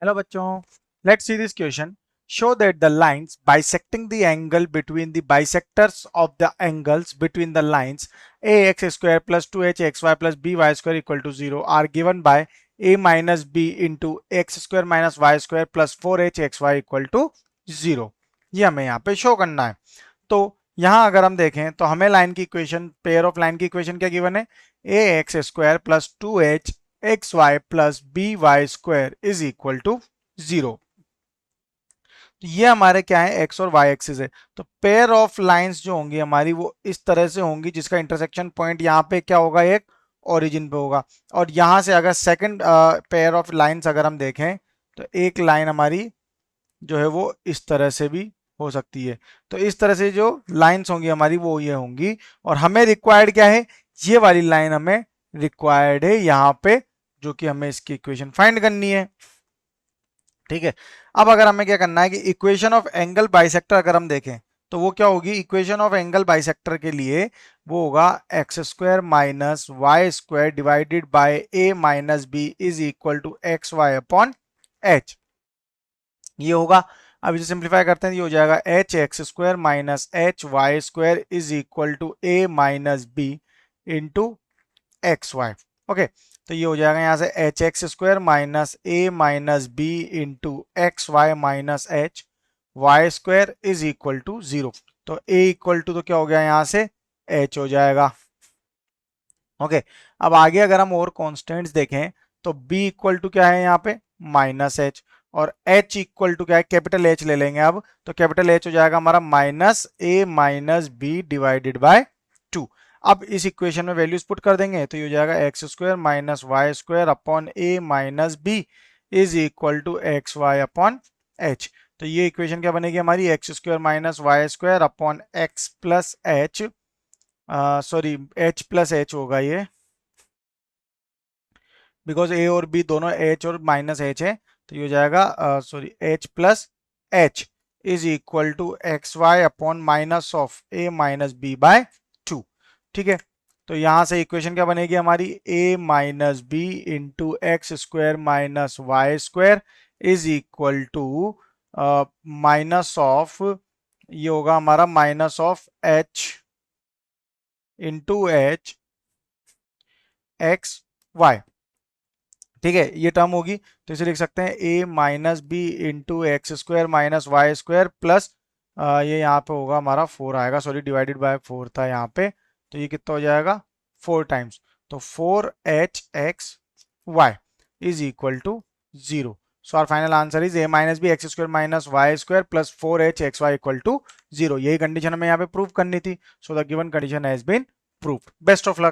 Hello बच्चों, let's see this question. Show that the lines bisecting the angle between the bisectors of the angles between the lines ax square plus 2hxy plus by square equal to 0 are given by a minus b into x square minus y square plus 4hxy equal to 0. ये हमें यहाँ पे show करना है. तो यहाँ अगर हम देखें तो हमें लाइन की इक्वेशन, पेयर ऑफ लाइन की इक्वेशन क्या गिवन है? A x square plus 2h x y plus b y square is equal to 0. तो ये हमारे क्या है? एक्स और वाई एक्सिस है. तो पेयर ऑफ लाइंस जो होंगी हमारी वो इस तरह से होंगी जिसका इंटरसेक्शन पॉइंट यहाँ पे क्या होगा? एक ओरिजिन पे होगा. और यहाँ से अगर सेकंड पेयर ऑफ लाइंस अगर हम देखें तो एक लाइन हमारी जो है वो इस तरह से भी हो सकती है. तो इस तरह से जो लाइंस होंगी हमारी वो ये होंगी. और हमें रिक्वायर्ड क्या है? ये वाली लाइन हमें रिक्वायर्ड है यहाँ पे, जो कि हमें इसकी इक्वेशन फाइंड करनी है. ठीक है. अब अगर हमें क्या करना है कि इक्वेशन ऑफ एंगल बाइसेक्टर अगर हम देखें तो वो क्या होगी? इक्वेशन ऑफ एंगल बाइसेक्टर के लिए वो होगा x square minus y square divided by a minus b is equal to x y upon h. ये होगा. अब इसे सिंप्लीफाई करते हैं, ये हो जाएगा h x square minus h y square is equal to a minus b into x y. Okay. तो ये हो जाएगा यहाँ से h x square minus a minus b into x y minus h y square is equal to 0. तो ए equal to तो क्या हो गया यहाँ से? एच हो जाएगा. ओके. अब आगे अगर हम और कॉन्स्टेंट्स देखें तो b इक्वल टू क्या है यहाँ पे? Minus H. और h इक्वल टू क्या है? कैपिटल H ले लेंगे अब. तो कैपिटल H हो जाएगा हमारा minus a minus b divided by 2. अब इस इक्वेशन में वैल्यूज पुट कर देंगे तो ये हो जाएगा x square minus y square upon a minus b is equal to x y upon h. तो ये इक्वेशन क्या बनेगी हमारी? X square minus y square upon x plus h, sorry h plus h होगा ये, बिकॉज ए और B दोनों H और माइनस एच है. तो ये हो जाएगा sorry h plus h is equal to x y upon minus of a minus b by 2. ठीक है. तो यहां से इक्वेशन क्या बनेगी हमारी? A minus b into x square minus y square is equal to minus of, ये होगा हमारा minus of h into h x y. ठीक है. ये टर्म होगी तो इसे लिख सकते हैं a minus b into x square minus y square plus ये यहाँ पे होगा हमारा 4 आएगा, सॉरी डिवाइडेड बाय 4 था यहाँ पे. तो ये कितना हो जाएगा? 4 टाइम्स. तो 4h x y is equal to 0. So our final answer is a minus b x square minus y square plus 4h x y equal to 0. यही कंडीशन हमें यहाँ पे प्रूव करनी थी. So the given condition has been proved. Best of luck.